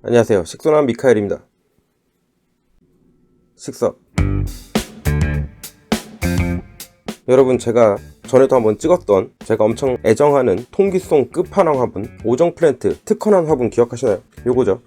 안녕하세요. 식소남 미카엘입니다. 식서. 여러분, 제가 전에도 한번 찍었던 제가 엄청 애정하는 통기송 끝판왕 화분 오정 플랜트 특허난 화분 기억하시나요? 요거죠.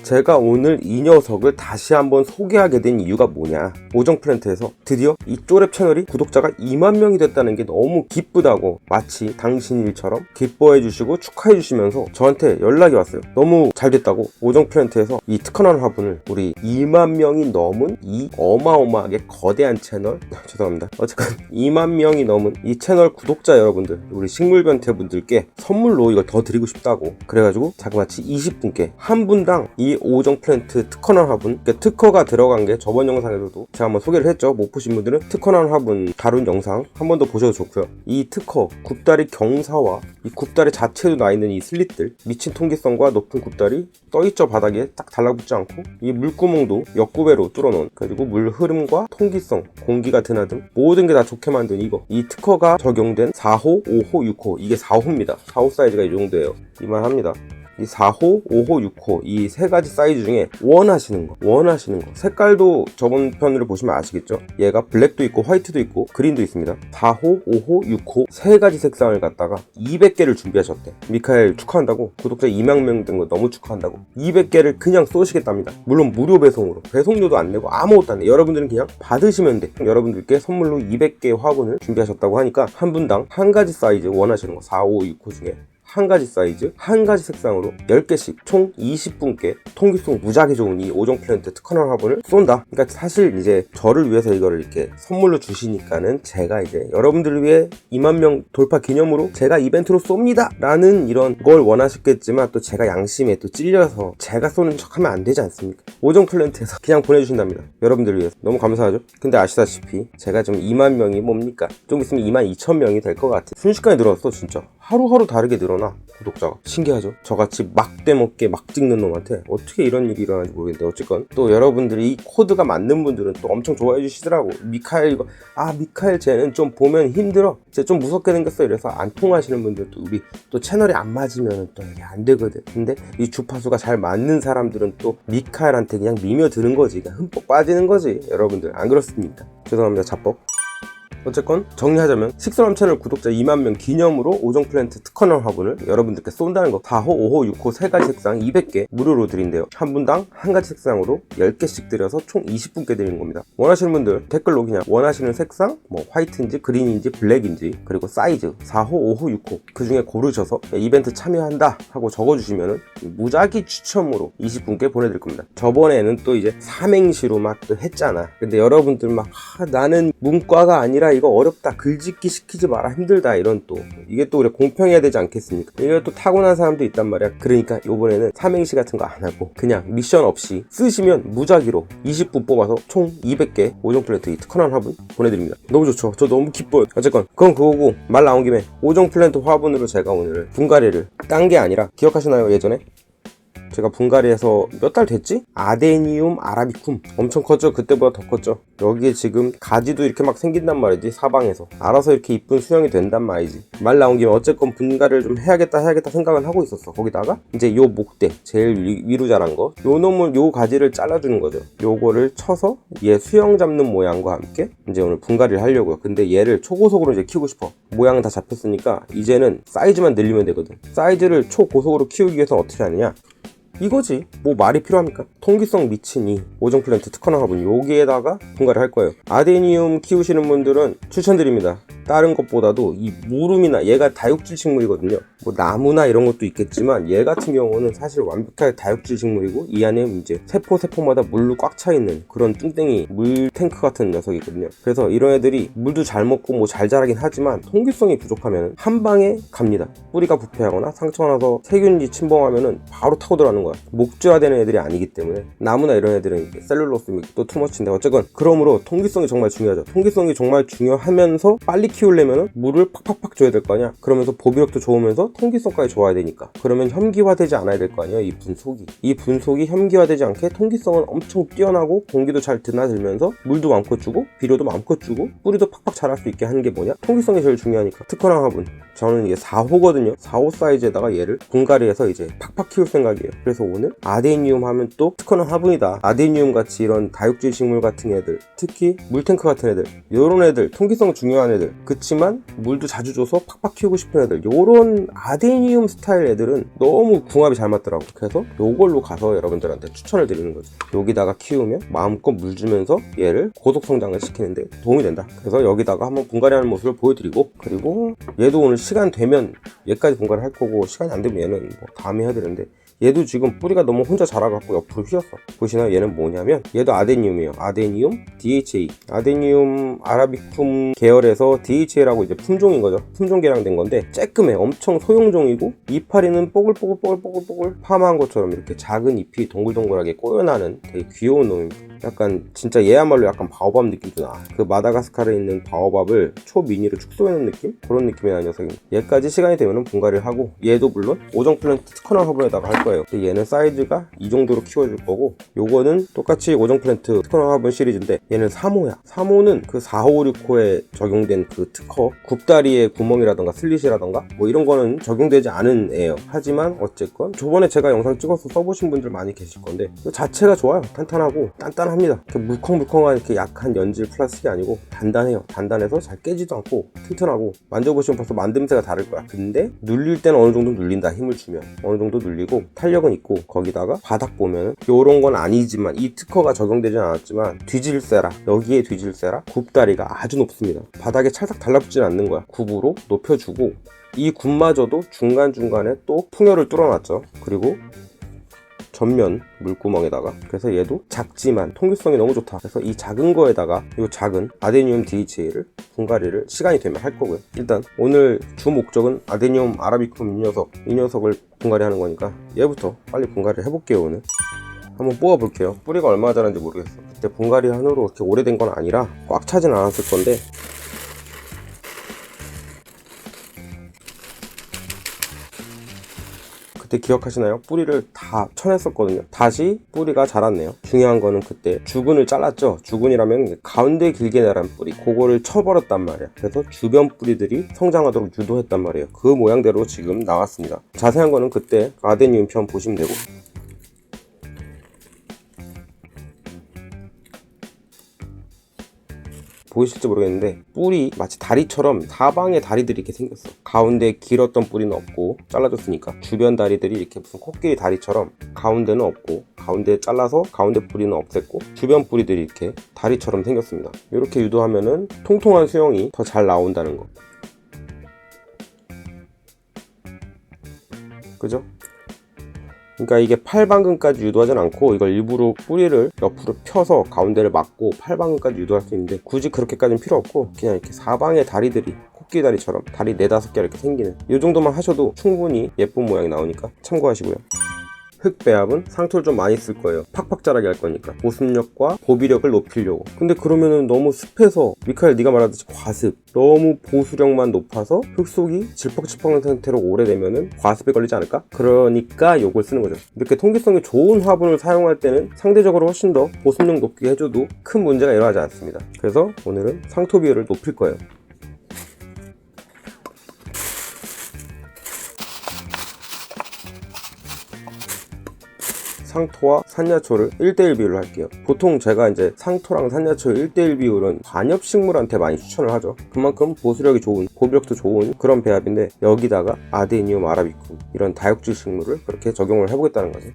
제가 오늘 이 녀석을 다시 한번 소개하게 된 이유가 뭐냐, 오정 플랜트에서 드디어 이 쪼랩 채널이 구독자가 2만 명이 됐다는 게 너무 기쁘다고 마치 당신 일처럼 기뻐해 주시고 축하해 주시면서 저한테 연락이 왔어요. 너무 잘 됐다고 오정 플랜트에서 이 특허난 화분을 우리 2만 명이 넘은 이 어마어마하게 거대한 채널 죄송합니다. 어쨌건 2만 명이 넘은 이 채널 구독자 여러분들, 우리 식물변태 분들께 선물로 이걸 더 드리고 싶다고 그래가지고 자그마치 20분께 한 분당 이 오정 플랜트 특허난 화분, 그러니까 특허가 들어간 게 저번 영상에서도 제가 한번 소개를 했죠. 못 보신 분들은 특허난 화분 다룬 영상 한 번 더 보셔도 좋고요. 이 특허 굽다리 경사와 이 굽다리 자체도 나 있는 이 슬릿들, 미친 통기성과 높은 굽다리 떠있죠. 바닥에 딱 달라붙지 않고 이 물구멍도 역구배로 뚫어놓은, 그리고 물 흐름과 통기성, 공기가 드나듦 모든 게 다 좋게 만든 이거, 이 특허가 적용된 4호, 5호, 6호, 이게 4호입니다. 4호 사이즈가 이 정도예요. 이만합니다. 이 4호, 5호, 6호 이 세 가지 사이즈 중에 원하시는 거 색깔도 저번 편으로 보시면 아시겠죠? 얘가 블랙도 있고 화이트도 있고 그린도 있습니다. 4호, 5호, 6호 세 가지 색상을 갖다가 200개를 준비하셨대. 미카엘 축하한다고, 구독자 2만 명 된 거 너무 축하한다고 200개를 그냥 쏘시겠답니다. 물론 무료 배송으로, 배송료도 안 내고 아무것도 안 내. 여러분들은 그냥 받으시면 돼. 여러분들께 선물로 200개의 화분을 준비하셨다고 하니까 한 분당 한 가지 사이즈 원하시는 거 4, 5, 6호 중에 한 가지 사이즈, 한 가지 색상으로 10개씩 총 20분께 통기성 무지하게 좋은 이 오정 플랜트 특허난 화분을 쏜다. 그러니까 사실 이제 저를 위해서 이거를 이렇게 선물로 주시니까는 제가 이제 여러분들을 위해 2만 명 돌파 기념으로 제가 이벤트로 쏩니다 라는 이런 걸 원하셨겠지만, 또 제가 양심에 또 찔려서 제가 쏘는 척 하면 안 되지 않습니까? 오정 플랜트에서 그냥 보내주신답니다. 여러분들을 위해서. 너무 감사하죠? 근데 아시다시피 제가 지금 2만 명이 뭡니까? 좀 있으면 2만 2천 명이 될 것 같아. 순식간에 늘었어. 진짜 하루하루 다르게 늘어나 구독자가. 신기하죠? 저같이 막대 먹게 막 찍는 놈한테 어떻게 이런 일이 일어나는지 모르겠는데, 어쨌건 또 여러분들이 이 코드가 맞는 분들은 또 엄청 좋아해 주시더라고. 미카엘 이거, 미카엘 쟤는 좀 보면 힘들어, 쟤 좀 무섭게 생겼어, 이래서 안 통하시는 분들도, 우리 또 채널이 안 맞으면 또 이게 안 되거든. 근데 이 주파수가 잘 맞는 사람들은 또 미카엘한테 그냥 미며드는 거지, 그냥 흠뻑 빠지는 거지. 여러분들 안 그렇습니까? 죄송합니다. 자뻑. 어쨌건 정리하자면 식소남 채널 구독자 2만 명 기념으로 오정 플랜트 특허난 화분을 여러분들께 쏜다는 거. 4호, 5호, 6호 세 가지 색상 200개 무료로 드린대요. 한 분당 한 가지 색상으로 10개씩 드려서 총 20분께 드리는 겁니다. 원하시는 분들 댓글로 그냥 원하시는 색상, 뭐 화이트인지 그린인지 블랙인지, 그리고 사이즈 4호, 5호, 6호 그 중에 고르셔서 이벤트 참여한다 하고 적어주시면은 무작위 추첨으로 20분께 보내드릴 겁니다. 저번에는 또 이제 삼행시로 막 또 했잖아. 근데 여러분들 막 나는 문과가 아니라 이거 어렵다, 글짓기 시키지 마라, 힘들다, 이런, 또 이게 또 우리 공평해야 되지 않겠습니까? 이게 또 타고난 사람도 있단 말이야. 그러니까 요번에는 삼행시 같은 거 안 하고 그냥 미션 없이 쓰시면 무작위로 20분 뽑아서 총 200개 오정 플랜트 특허난 화분 보내드립니다. 너무 좋죠? 저 너무 기뻐요. 어쨌건 그건 그거고, 말 나온 김에 오정 플랜트 화분으로 제가 오늘 분갈이를 딴 게 아니라, 기억하시나요? 예전에 제가 분갈이에서 몇 달 됐지? 아데니움 아라비쿰 엄청 컸죠? 그때보다 더 컸죠? 여기에 지금 가지도 이렇게 막 생긴단 말이지. 사방에서 알아서 이렇게 이쁜 수영이 된단 말이지. 말 나온 김에 어쨌건 분갈이를 좀 해야겠다 생각은 하고 있었어. 거기다가 이제 요 목대 제일 위로 자란 거, 요 놈을, 요 가지를 잘라주는 거죠. 요거를 쳐서 얘 수영 잡는 모양과 함께 이제 오늘 분갈이를 하려고요. 근데 얘를 초고속으로 이제 키우고 싶어. 모양은 다 잡혔으니까 이제는 사이즈만 늘리면 되거든. 사이즈를 초고속으로 키우기 위해서 어떻게 하느냐, 이거지. 뭐 말이 필요합니까? 통기성 미친 이 오정 플랜트 특허난 화분, 여기에다가 분갈이 할 거예요. 아데니움 키우시는 분들은 추천드립니다. 다른 것보다도 이 무름이나, 얘가 다육질 식물이거든요. 뭐 나무나 이런 것도 있겠지만 얘 같은 경우는 사실 완벽하게 다육질 식물이고, 이 안에 이제 세포마다 물로 꽉 차 있는 그런 뚱땡이 물 탱크 같은 녀석이거든요. 그래서 이런 애들이 물도 잘 먹고 뭐 잘 자라긴 하지만 통기성이 부족하면 한 방에 갑니다. 뿌리가 부패하거나 상처가 나서 세균이 침범하면은 바로 타고 들어가는 거야. 목줄화되는 애들이 아니기 때문에. 나무나 이런 애들은 셀룰로스 또 투머치인데, 어쨌건 그러므로 통기성이 정말 중요하죠. 통기성이 정말 중요하면서 빨리 키우려면 물을 팍팍팍 줘야 될 거 아니야. 그러면서 보비력도 좋으면서 통기성까지 좋아야 되니까. 그러면 혐기화되지 않아야 될 거 아니야. 이 분속이. 이 분속이 혐기화되지 않게 통기성은 엄청 뛰어나고 공기도 잘 드나들면서 물도 마음껏 주고 비료도 마음껏 주고 뿌리도 팍팍 자랄 수 있게 하는 게 뭐냐? 통기성이 제일 중요하니까. 특허랑 화분. 저는 이게 4호거든요. 4호 사이즈에다가 얘를 분갈이해서 이제 팍팍 키울 생각이에요. 그래서 오늘 아데니움 하면 또 특허는 화분이다. 아데니움 같이 이런 다육질 식물 같은 애들, 특히 물탱크 같은 애들, 요런 애들, 통기성 중요한 애들, 그치만 물도 자주 줘서 팍팍 키우고 싶은 애들, 요런 아데니움 스타일 애들은 너무 궁합이 잘 맞더라고. 그래서 요걸로 가서 여러분들한테 추천을 드리는 거죠. 여기다가 키우면 마음껏 물 주면서 얘를 고속 성장을 시키는데 도움이 된다. 그래서 여기다가 한번 분갈이하는 모습을 보여드리고, 그리고 얘도 오늘 시간 되면 얘까지 분갈이 할 거고, 시간이 안 되면 얘는 뭐 다음에 해야 되는데, 얘도 지금 뿌리가 너무 혼자 자라갖고 옆으로 휘었어. 보시나요? 얘는 뭐냐면 얘도 아데니움이에요. 아데니움 DHA, 아데니움 아라비쿰 계열에서 DHA라고 이제 품종인 거죠. 품종 개량된 건데 쬐끔해. 엄청 소형종이고 이파리는 뽀글뽀글 파마한 것처럼 이렇게 작은 잎이 동글동글하게 꼬여나는 되게 귀여운 놈입니다. 약간 진짜 얘야말로 약간 바오밥 느낌도 나. 그 마다가스카르에 있는 바오밥을 초미니로 축소해놓은 느낌? 그런 느낌의 녀석입니다. 얘까지 시간이 되면 분갈이를 하고, 얘도 물론 오정 플랜트 특허나 화분에다가 할 거예요. 얘는 사이즈가 이 정도로 키워줄 거고, 요거는 똑같이 오정 플랜트 특허나 화분 시리즈인데 얘는 3호야. 3호는 그 4호, 6호에 적용된 그 특허, 굽다리의 구멍이라던가 슬릿이라던가 뭐 이런 거는 적용되지 않은 애예요. 하지만 어쨌건 저번에 제가 영상 찍어서 써보신 분들 많이 계실 건데 그 자체가 좋아요. 탄탄하고 단단합니다. 이렇게 물컹물컹한 이렇게 약한 연질 플라스틱이 아니고 단단해요. 단단해서 잘 깨지도 않고 튼튼하고, 만져보시면 벌써 만듦새가 다를 거야. 근데 눌릴 때는 어느 정도 눌린다. 힘을 주면 어느 정도 눌리고 탄력은 있고, 거기다가 바닥 보면 요런 건 아니지만 이 특허가 적용되진 않았지만 뒤질세라, 여기에 뒤질세라 굽다리가 아주 높습니다. 바닥에 찰싹 달라붙진 않는 거야. 굽으로 높여주고, 이 굽마저도 중간중간에 또 풍혈을 뚫어놨죠. 그리고 전면 물구멍에다가, 그래서 얘도 작지만 통기성이 너무 좋다. 그래서 이 작은 거에다가 이 작은 아데니움 DHA를 분갈이를 시간이 되면 할 거고요. 일단 오늘 주 목적은 아데니움 아라비쿰 이 녀석을 분갈이 하는 거니까 얘부터 빨리 분갈이를 해볼게요. 오늘 한번 뽑아볼게요. 뿌리가 얼마나 자란지 모르겠어. 그때 분갈이 한 후로 그렇게 오래된 건 아니라 꽉 차진 않았을 건데, 그때 기억하시나요? 뿌리를 다 쳐냈었거든요. 다시 뿌리가 자랐네요. 중요한 거는 그때 주근을 잘랐죠. 주근이라면 가운데 길게 자란 뿌리, 그거를 쳐버렸단 말이야. 그래서 주변 뿌리들이 성장하도록 유도했단 말이에요. 그 모양대로 지금 나왔습니다. 자세한 거는 그때 아데니움 편 보시면 되고, 보이실지 모르겠는데 뿌리 마치 다리처럼 사방에 다리들이 이렇게 생겼어. 가운데 길었던 뿌리는 없고 잘라줬으니까 주변 다리들이 이렇게 무슨 코끼리 다리처럼 가운데는 없고, 가운데 잘라서 가운데 뿌리는 없앴고 주변 뿌리들이 이렇게 다리처럼 생겼습니다. 이렇게 유도하면은 통통한 수영이 더 잘 나온다는 거. 그죠? 그러니까 이게 팔방근까지 유도하진 않고 이걸 일부러 뿌리를 옆으로 펴서 가운데를 막고 팔방근까지 유도할 수 있는데, 굳이 그렇게까지는 필요 없고 그냥 이렇게 사방에 다리들이 코끼리 다리처럼 다리 4-5개 이렇게 생기는 이 정도만 하셔도 충분히 예쁜 모양이 나오니까 참고하시고요. 흙 배합은 상토를 좀 많이 쓸 거예요. 팍팍 자라게 할 거니까. 보습력과 보비력을 높이려고. 근데 그러면은 너무 습해서, 미카엘 네가 말하듯이 과습, 너무 보수력만 높아서 흙 속이 질퍽질퍽한 상태로 오래되면은 과습에 걸리지 않을까? 그러니까 요걸 쓰는 거죠. 이렇게 통기성이 좋은 화분을 사용할 때는 상대적으로 훨씬 더 보습력 높게 해줘도 큰 문제가 일어나지 않습니다. 그래서 오늘은 상토 비율을 높일 거예요. 상토와 산야초를 1:1 비율로 할게요. 보통 제가 이제 상토랑 산야초 1:1 비율은 관엽식물한테 많이 추천을 하죠. 그만큼 보수력이 좋은, 보비력도 좋은 그런 배합인데, 여기다가 아데니움 아라비쿰 이런 다육질 식물을 그렇게 적용을 해보겠다는 거죠.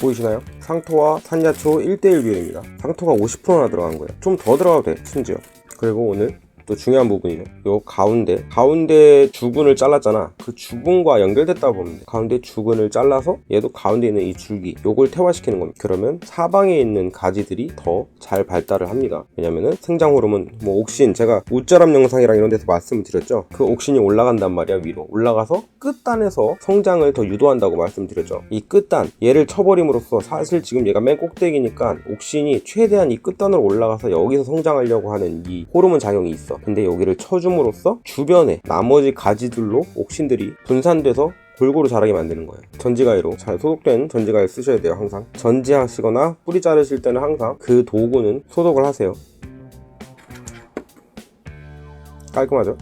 보이시나요? 상토와 산야초 1:1 비율입니다. 상토가 50%나 들어간 거예요. 좀 더 들어가도 돼, 심지어. 그리고 오늘 또 중요한 부분이죠. 요 가운데 주근을 잘랐잖아. 그 주근과 연결됐다고 보면 돼. 가운데 주근을 잘라서 얘도 가운데 있는 이 줄기 요걸 태화시키는 겁니다. 그러면 사방에 있는 가지들이 더 잘 발달을 합니다. 왜냐면은 생장 호르몬, 뭐 옥신, 제가 웃자람 영상이랑 이런 데서 말씀을 드렸죠. 그 옥신이 올라간단 말이야. 위로 올라가서 끝단에서 성장을 더 유도한다고 말씀드렸죠. 이 끝단 얘를 쳐버림으로써 사실 지금 얘가 맨 꼭대기니까 옥신이 최대한 이 끝단으로 올라가서 여기서 성장하려고 하는 이 호르몬 작용이 있어. 근데 여기를 쳐줌으로써 주변에 나머지 가지들로 옥신들이 분산돼서 골고루 자라게 만드는 거예요. 전지가위로 잘 소독된 전지가위 쓰셔야 돼요. 항상 전지하시거나 뿌리 자르실 때는 항상 그 도구는 소독을 하세요. 깔끔하죠?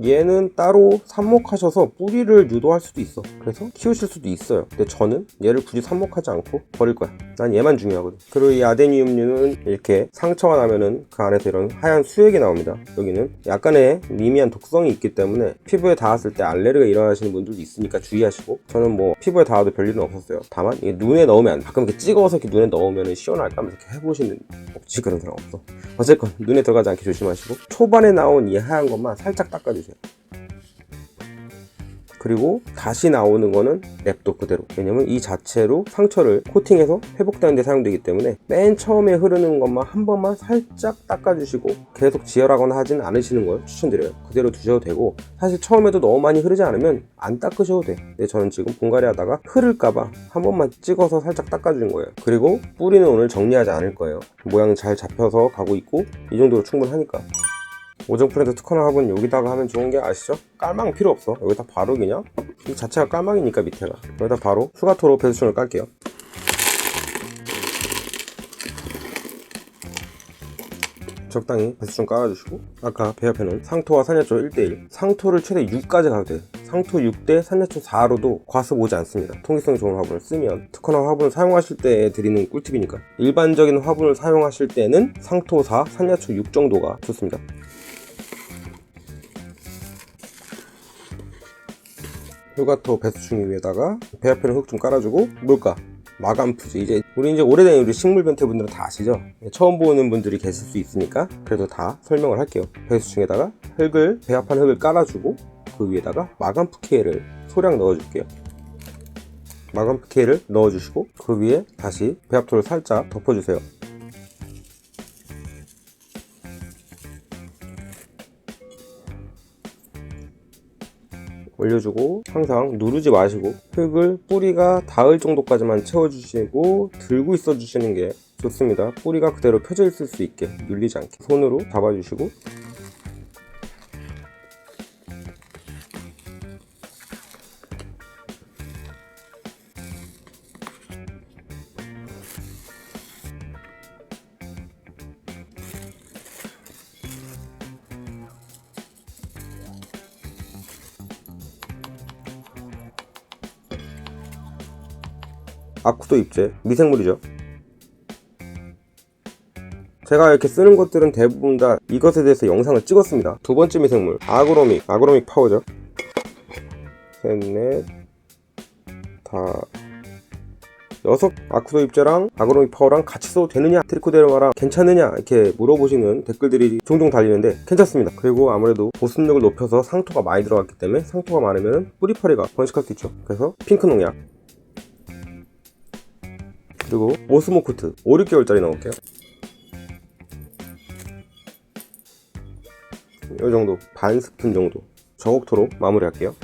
얘는 따로 삽목하셔서 뿌리를 유도할 수도 있어. 그래서 키우실 수도 있어요. 근데 저는 얘를 굳이 삽목하지 않고 버릴 거야. 난 얘만 중요하거든. 그리고 이 아데니움류는 이렇게 상처가 나면은 그 안에서 이런 하얀 수액이 나옵니다. 여기는 약간의 미미한 독성이 있기 때문에 피부에 닿았을 때 알레르기가 일어나시는 분들도 있으니까 주의하시고, 저는 뭐 피부에 닿아도 별일은 없었어요. 다만 이게 눈에 넣으면 안 돼. 가끔 이렇게 찍어서 이렇게 눈에 넣으면 시원할까 하면서 이렇게 해보시는, 혹시 그런 사람 없어. 어쨌건 눈에 들어가지 않게 조심하시고, 초반에 나온 이 하얀 것만 살짝 닦아주세요. 그리고 다시 나오는 거는 냅둬 그대로. 왜냐면 이 자체로 상처를 코팅해서 회복되는 데 사용되기 때문에 맨 처음에 흐르는 것만 한 번만 살짝 닦아주시고 계속 지혈하거나 하진 않으시는 걸 추천드려요. 그대로 두셔도 되고, 사실 처음에도 너무 많이 흐르지 않으면 안 닦으셔도 돼. 근데 저는 지금 분갈이 하다가 흐를까봐 한 번만 찍어서 살짝 닦아주는 거예요. 그리고 뿌리는 오늘 정리하지 않을 거예요. 모양 잘 잡혀서 가고 있고 이 정도로 충분하니까. 오정 프렌트 특허나 화분 여기다가 하면 좋은 게 아시죠? 깔망 필요 없어. 여기다 바로 그냥 이 자체가 깔망이니까 밑에가, 여기다 바로 수가토로 배수충을 깔게요. 적당히 배수충 깔아주시고, 아까 배합해 놓은 상토와 산야초 1:1, 상토를 최대 6까지 가도 돼. 상토 6대 산야초 4로도 과습 오지 않습니다. 통기성이 좋은 화분을 쓰면. 특허나 화분을 사용하실 때 드리는 꿀팁이니까. 일반적인 화분을 사용하실 때는 상토 4, 산야초 6 정도가 좋습니다. 휴가토 배수충 위에다가 배합해놓은 흙 좀 깔아주고, 뭘까? 마감 푸지. 이제 오래된 우리 식물 변태 분들은 다 아시죠? 처음 보는 분들이 계실 수 있으니까 그래도 다 설명을 할게요. 배수충에다가 배합한 흙을 깔아주고, 그 위에다가 마감 푸케를 소량 넣어줄게요. 마감 푸케를 넣어주시고, 그 위에 다시 배합토를 살짝 덮어주세요. 올려주고, 항상 누르지 마시고 흙을 뿌리가 닿을 정도까지만 채워주시고 들고 있어 주시는 게 좋습니다. 뿌리가 그대로 펴져 있을 수 있게 눌리지 않게 손으로 잡아주시고, 아쿠도 잎제 미생물이죠. 제가 이렇게 쓰는 것들은 대부분 다 이것에 대해서 영상을 찍었습니다. 두 번째 미생물 아그로믹 파워죠. 셋, 넷, 다, 6 아쿠도 잎제랑 아그로믹 파워랑 같이 써도 되느냐, 트리코데르마랑 괜찮느냐 이렇게 물어보시는 댓글들이 종종 달리는데 괜찮습니다. 그리고 아무래도 보습력을 높여서 상토가 많이 들어갔기 때문에 상토가 많으면 뿌리파리가 번식할 수 있죠. 그래서 핑크 농약, 그리고 오스모코트 5, 6개월짜리 넣을게요. 이 정도, 반 스푼 정도 저옥토로 마무리할게요.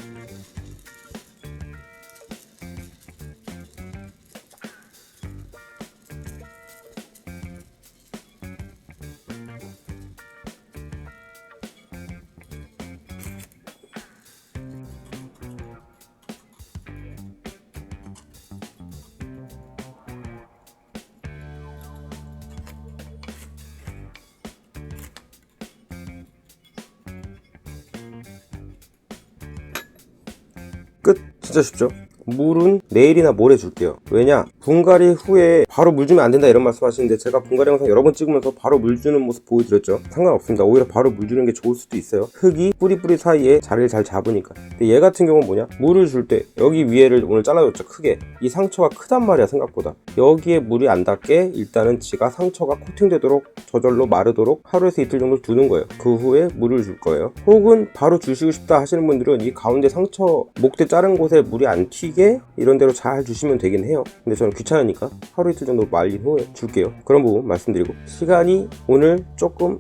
끝. 진짜 쉽죠? 물은 내일이나 모레 줄게요. 왜냐? 분갈이 후에 바로 물 주면 안 된다 이런 말씀 하시는데 제가 분갈이 영상 여러 번 찍으면서 바로 물 주는 모습 보여드렸죠. 상관없습니다. 오히려 바로 물 주는 게 좋을 수도 있어요. 흙이 뿌리 사이에 자리를 잘 잡으니까. 근데 얘 같은 경우는 뭐냐? 물을 줄 때 여기 위에를 오늘 잘라줬죠. 크게. 이 상처가 크단 말이야 생각보다. 여기에 물이 안 닿게 일단은 지가 상처가 코팅되도록 저절로 마르도록 하루에서 이틀 정도 두는 거예요. 그 후에 물을 줄 거예요. 혹은 바로 주시고 싶다 하시는 분들은 이 가운데 상처 목대 자른 곳에 물이 안 튀게 이런 대로 잘 주시면 되긴 해요. 근데 저는 귀찮으니까 하루 이틀 정도 말린 후에 줄게요. 그런 부분 말씀드리고, 시간이 오늘 조금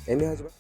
애매하지만